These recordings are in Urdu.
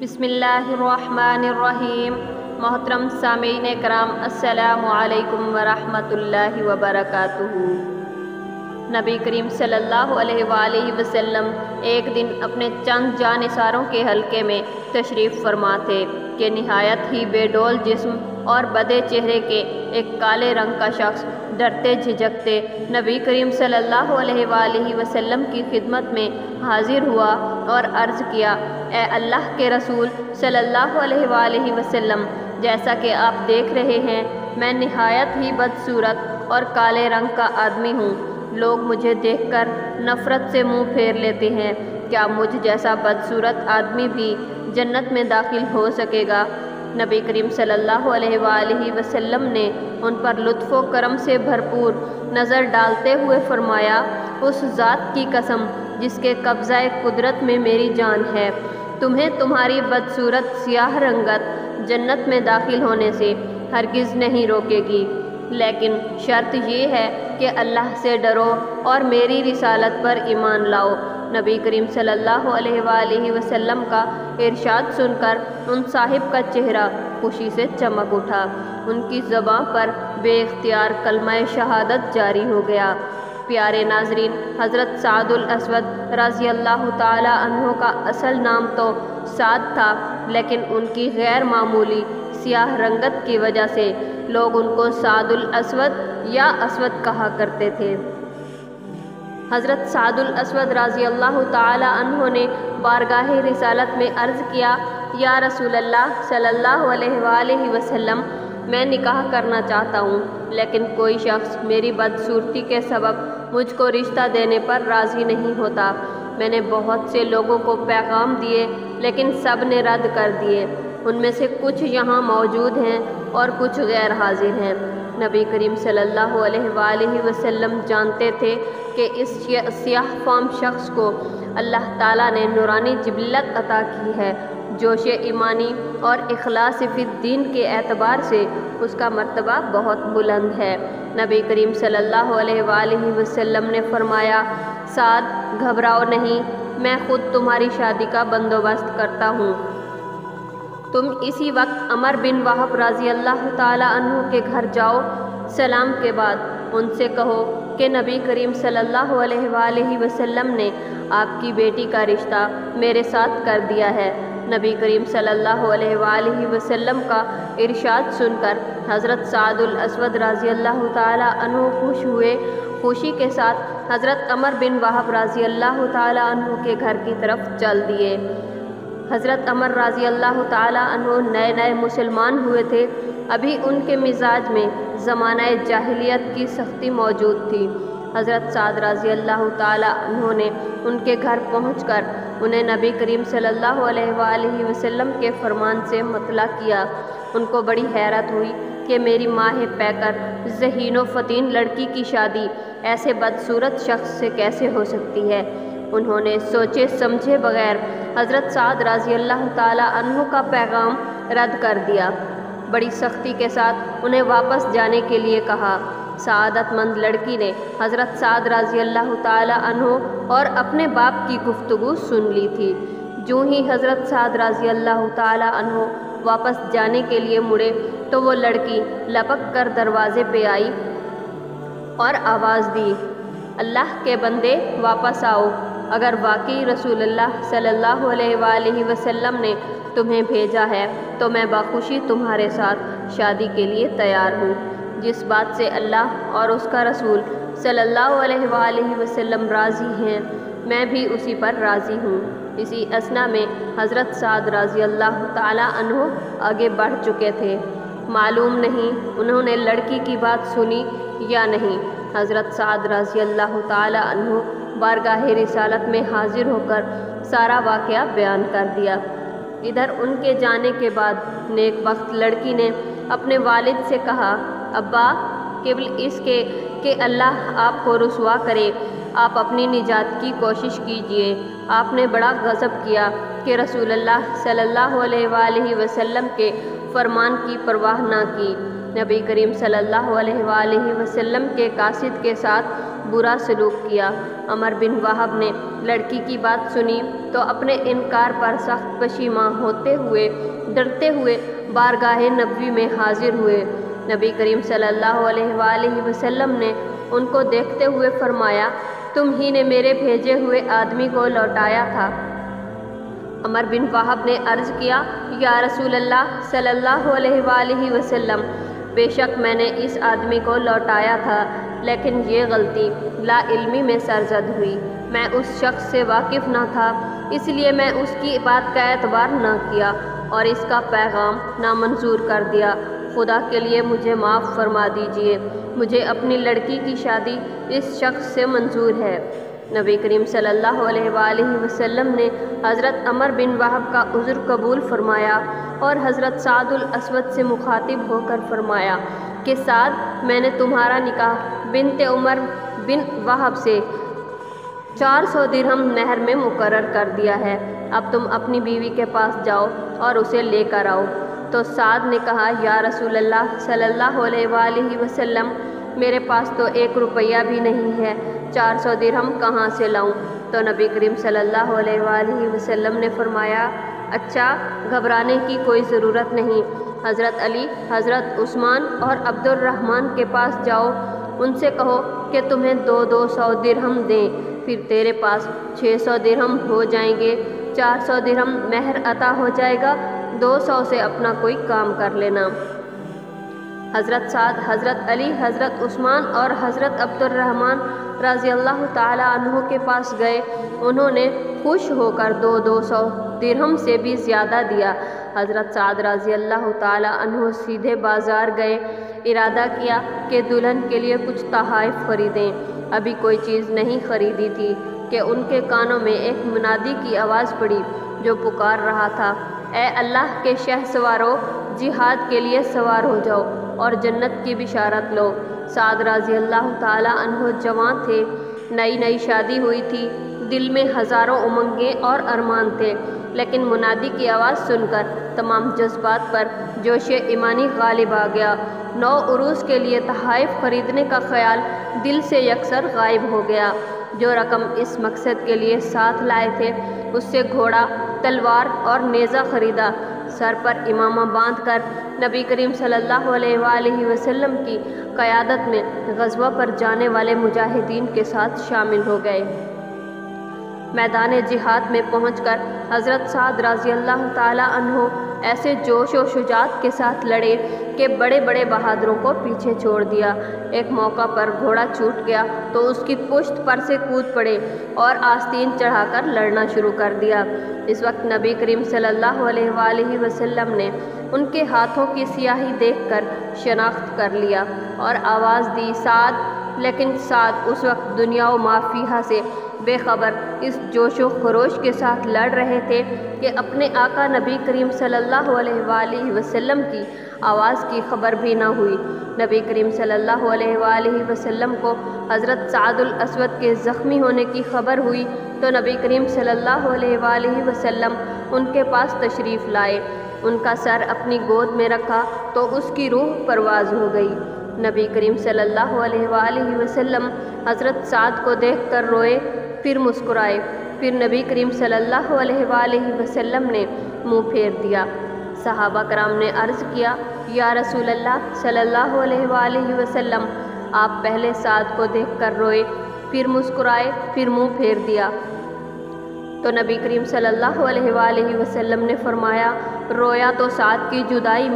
بسم اللہ الرحمن الرحیم۔ محترم سامعین کرام، السلام علیکم ورحمۃ اللہ وبرکاتہ۔ نبی کریم صلی اللہ علیہ وآلہ وسلم ایک دن اپنے چند جانثاروں کے حلقے میں تشریف فرما تھے کہ نہایت ہی بے ڈول جسم اور بدے چہرے کے ایک کالے رنگ کا شخص ڈرتے جھجکتے نبی کریم صلی اللہ علیہ وآلہ وسلم کی خدمت میں حاضر ہوا اور عرض کیا، اے اللہ کے رسول صلی اللہ علیہ وآلہ وسلم، جیسا کہ آپ دیکھ رہے ہیں میں نہایت ہی بدصورت اور کالے رنگ کا آدمی ہوں۔ لوگ مجھے دیکھ کر نفرت سے منہ پھیر لیتے ہیں۔ کیا مجھ جیسا بدصورت آدمی بھی جنت میں داخل ہو سکے گا؟ نبی کریم صلی اللہ علیہ وآلہ وسلم نے ان پر لطف و کرم سے بھرپور نظر ڈالتے ہوئے فرمایا، اس ذات کی قسم جس کے قبضہ قدرت میں میری جان ہے، تمہیں تمہاری بدصورت سیاہ رنگت جنت میں داخل ہونے سے ہرگز نہیں روکے گی، لیکن شرط یہ ہے کہ اللہ سے ڈرو اور میری رسالت پر ایمان لاؤ۔ نبی کریم صلی اللہ علیہ وآلہ وسلم کا ارشاد سن کر ان صاحب کا چہرہ خوشی سے چمک اٹھا، ان کی زبان پر بے اختیار کلمہ شہادت جاری ہو گیا۔ پیارے ناظرین، حضرت سعد الاسود رضی اللہ تعالی عنہ کا اصل نام تو سعد تھا، لیکن ان کی غیر معمولی سیاہ رنگت کی وجہ سے لوگ ان کو سعد الاسود یا اسود کہا کرتے تھے۔ حضرت سعد الاسود رضی اللہ تعالی عنہ نے بارگاہ رسالت میں عرض کیا، یا رسول اللہ صلی اللہ علیہ وآلہ وسلم، میں نکاح کرنا چاہتا ہوں، لیکن کوئی شخص میری بدصورتی کے سبب مجھ کو رشتہ دینے پر راضی نہیں ہوتا۔ میں نے بہت سے لوگوں کو پیغام دیے، لیکن سب نے رد کر دیے۔ ان میں سے کچھ یہاں موجود ہیں اور کچھ غیر حاضر ہیں۔ نبی کریم صلی اللہ علیہ وآلہ وسلم جانتے تھے کہ اس سیاہ فام شخص کو اللہ تعالیٰ نے نورانی جبلت عطا کی ہے۔ جوش ایمانی اور اخلاص فی الدین کے اعتبار سے اس کا مرتبہ بہت بلند ہے۔ نبی کریم صلی اللہ علیہ وآلہ وسلم نے فرمایا، سعد گھبراؤ نہیں، میں خود تمہاری شادی کا بندوبست کرتا ہوں۔ تم اسی وقت عمر بن وہب رضی اللہ تعالی عنہ کے گھر جاؤ، سلام کے بعد ان سے کہو کہ نبی کریم صلی اللہ علیہ وآلہ وسلم نے آپ کی بیٹی کا رشتہ میرے ساتھ کر دیا ہے۔ نبی کریم صلی اللہ علیہ وآلہ وسلم کا ارشاد سن کر حضرت سعد الاسود رضی اللہ تعالی عنہ خوش ہوئے۔ خوشی کے ساتھ حضرت عمر بن وہب رضی اللہ تعالی عنہ کے گھر کی طرف چل دیے۔ حضرت عمر رضی اللہ تعالی عنہ نئے نئے مسلمان ہوئے تھے، ابھی ان کے مزاج میں زمانہ جاہلیت کی سختی موجود تھی۔ حضرت سعد رضی اللہ تعالی عنہ نے ان کے گھر پہنچ کر انہیں نبی کریم صلی اللہ علیہ وآلہ وسلم کے فرمان سے مطلع کیا۔ ان کو بڑی حیرت ہوئی کہ میری ماہ پیکر ذہین و فطین لڑکی کی شادی ایسے بدصورت شخص سے کیسے ہو سکتی ہے۔ انہوں نے سوچے سمجھے بغیر حضرت سعد رضی اللہ تعالی عنہ کا پیغام رد کر دیا۔ بڑی سختی کے ساتھ انہیں واپس جانے کے لیے کہا۔ سعادت مند لڑکی نے حضرت سعد رضی اللہ تعالی عنہ اور اپنے باپ کی گفتگو سن لی تھی۔ جو ہی حضرت سعد رضی اللہ تعالی عنہ واپس جانے کے لیے مڑے تو وہ لڑکی لپک کر دروازے پہ آئی اور آواز دی، اللہ کے بندے واپس آؤ، اگر واقعی رسول اللہ صلی اللہ علیہ وآلہ وسلم نے تمہیں بھیجا ہے تو میں بخوشی تمہارے ساتھ شادی کے لیے تیار ہوں۔ جس بات سے اللہ اور اس کا رسول صلی اللہ علیہ وآلہ وسلم راضی ہیں، میں بھی اسی پر راضی ہوں۔ اسی اثنا میں حضرت سعد رضی اللہ تعالی عنہ آگے بڑھ چکے تھے۔ معلوم نہیں انہوں نے لڑکی کی بات سنی یا نہیں۔ حضرت سعد رضی اللہ تعالی عنہ بارگاہ رسالت میں حاضر ہو کر سارا واقعہ بیان کر دیا۔ ادھر ان کے جانے کے بعد نیک وقت لڑکی نے اپنے والد سے کہا، ابا، قبل اس کے کہ اللہ آپ کو رسوا کرے، آپ اپنی نجات کی کوشش کیجئے۔ آپ نے بڑا غضب کیا کہ رسول اللہ صلی اللہ علیہ وآلہ وسلم کے فرمان کی پرواہ نہ کی۔ نبی کریم صلی اللہ علیہ وآلہ وسلم کے قاصد کے ساتھ برا سلوک کیا۔ عمر بن وہب نے لڑکی کی بات سنی تو اپنے انکار پر سخت پشیماں ہوتے ہوئے ڈرتے ہوئے بارگاہ نبوی میں حاضر ہوئے۔ نبی کریم صلی اللہ علیہ وآلہ وسلم نے ان کو دیکھتے ہوئے فرمایا، تم ہی نے میرے بھیجے ہوئے آدمی کو لوٹایا تھا۔ عمر بن وہب نے عرض کیا، یا رسول اللہ صلی اللہ علیہ وآلہ وسلم، بے شک میں نے اس آدمی کو لوٹایا تھا، لیکن یہ غلطی لا علمی میں سرزد ہوئی۔ میں اس شخص سے واقف نہ تھا، اس لیے میں اس کی بات کا اعتبار نہ کیا اور اس کا پیغام نامنظور کر دیا۔ خدا کے لیے مجھے معاف فرما دیجیے، مجھے اپنی لڑکی کی شادی اس شخص سے منظور ہے۔ نبی کریم صلی اللہ علیہ وآلہ وسلم نے حضرت عمر بن وہب کا عذر قبول فرمایا اور حضرت سعد الاسود سے مخاطب ہو کر فرمایا کہ سعد، میں نے تمہارا نکاح بنت عمر بن وہب سے 400 درہم مہر میں مقرر کر دیا ہے، اب تم اپنی بیوی کے پاس جاؤ اور اسے لے کر آؤ۔ تو سعد نے کہا، یا رسول اللہ صلی اللہ علیہ وآلہ وسلم، میرے پاس تو 1 روپیہ بھی نہیں ہے، 400 درہم کہاں سے لاؤں؟ تو نبی کریم صلی اللہ علیہ وآلہ وسلم نے فرمایا، اچھا، گھبرانے کی کوئی ضرورت نہیں، حضرت علی، حضرت عثمان اور عبد الرحمن کے پاس جاؤ، ان سے کہو کہ تمہیں 200 درہم دیں، پھر تیرے پاس 600 درہم ہو جائیں گے، 400 درہم مہر عطا ہو جائے گا، 200 سے اپنا کوئی کام کر لینا۔ حضرت سعد حضرت علی، حضرت عثمان اور حضرت عبد الرحمن رضی اللہ تعالیٰ عنہ کے پاس گئے، انہوں نے خوش ہو کر 200 درہم سے بھی زیادہ دیا۔ حضرت سعد رضی اللہ تعالیٰ عنہ سیدھے بازار گئے، ارادہ کیا کہ دلہن کے لیے کچھ تحائف خریدیں۔ ابھی کوئی چیز نہیں خریدی تھی کہ ان کے کانوں میں ایک منادی کی آواز پڑی جو پکار رہا تھا، اے اللہ کے شہ سوارو، جہاد کے لیے سوار ہو جاؤ اور جنت کی بشارت لو۔ سعد رضی اللہ تعالیٰ عنہ جوان تھے، نئی شادی ہوئی تھی، دل میں ہزاروں امنگیں اور ارمان تھے، لیکن منادی کی آواز سن کر تمام جذبات پر جوش ایمانی غالب آ گیا۔ 9 عروس کے لیے تحائف خریدنے کا خیال دل سے یکسر غائب ہو گیا۔ جو رقم اس مقصد کے لیے ساتھ لائے تھے، اس سے گھوڑا، تلوار اور نیزہ خریدا۔ سر پر امامہ باندھ کر نبی کریم صلی اللہ علیہ وآلہ وسلم کی قیادت میں غزوہ پر جانے والے مجاہدین کے ساتھ شامل ہو گئے۔ میدان جہاد میں پہنچ کر حضرت سعد رضی اللہ تعالیٰ عنہ ایسے جوش و شجاعت کے ساتھ لڑے کہ بڑے بڑے بہادروں کو پیچھے چھوڑ دیا۔ ایک موقع پر گھوڑا چھوٹ گیا تو اس کی پشت پر سے کود پڑے اور آستین چڑھا کر لڑنا شروع کر دیا۔ اس وقت نبی کریم صلی اللہ علیہ وآلہ وسلم نے ان کے ہاتھوں کی سیاہی دیکھ کر شناخت کر لیا اور آواز دی، سعد! لیکن سعد اس وقت دنیا و ما فیہا سے بے خبر اس جوش و خروش کے ساتھ لڑ رہے تھے کہ اپنے آقا نبی کریم صلی اللہ علیہ وآلہ وسلم کی آواز کی خبر بھی نہ ہوئی۔ نبی کریم صلی اللہ علیہ وآلہ وسلم کو حضرت سعد الاسود کے زخمی ہونے کی خبر ہوئی تو نبی کریم صلی اللہ علیہ وآلہ وسلم ان کے پاس تشریف لائے، ان کا سر اپنی گود میں رکھا تو اس کی روح پرواز ہو گئی۔ نبی کریم صلی اللہ علیہ وآلہ وسلم حضرت سعد کو دیکھ کر روئے، پھر مسکرائے، پھر نبی کریم صلی اللہ علیہ وآلہ وسلم نے منہ پھیر دیا۔ صحابہ کرام نے عرض کیا، یا رسول اللہ صلی اللہ علیہ وآلہ وسلم، آپ پہلے سعد کو دیکھ کر روئے، پھر مسکرائے، پھر منہ پھیر دیا۔ تو نبی کریم صلی اللہ علیہ وآلہ وسلم نے فرمایا، رویا تو سعد کی جدائی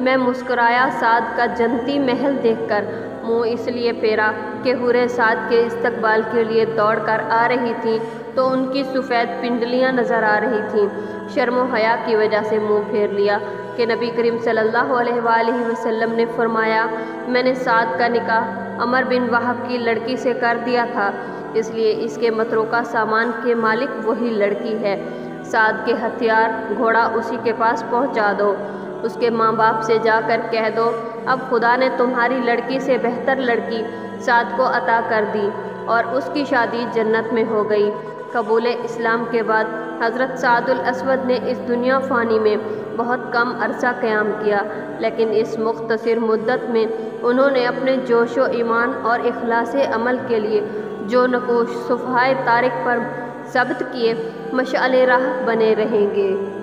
میں مسکرایا سعد کا جنتی محل دیکھ کر۔ منہ اس لیے پھیرا کہ حوریں سعد کے استقبال کے لیے دوڑ کر آ رہی تھیں تو ان کی سفید پنڈلیاں نظر آ رہی تھیں۔ شرم و حیا کی وجہ سے منہ پھیر لیا کہ نبی کریم صلی اللہ علیہ وآلہ وسلم نے فرمایا، میں نے سعد کا نکاح عمر بن وہب کی لڑکی سے کر دیا تھا، اس لیے اس کے متروکہ سامان کے مالک وہی لڑکی ہے۔ سعد کے ہتھیار، گھوڑا اسی کے پاس پہنچا دو، اس کے ماں باپ سے جا کر کہہ دو، اب خدا نے تمہاری لڑکی سے بہتر لڑکی سعد کو عطا کر دی اور اس کی شادی جنت میں ہو گئی۔ قبول اسلام کے بعد حضرت سعد الاسود نے اس دنیا فانی میں بہت کم عرصہ قیام کیا، لیکن اس مختصر مدت میں انہوں نے اپنے جوش و ایمان اور اخلاص عمل کے لیے جو نقوش صفحۂ تاریخ پر ثبت کیے، مشعل راہ بنے رہیں گے۔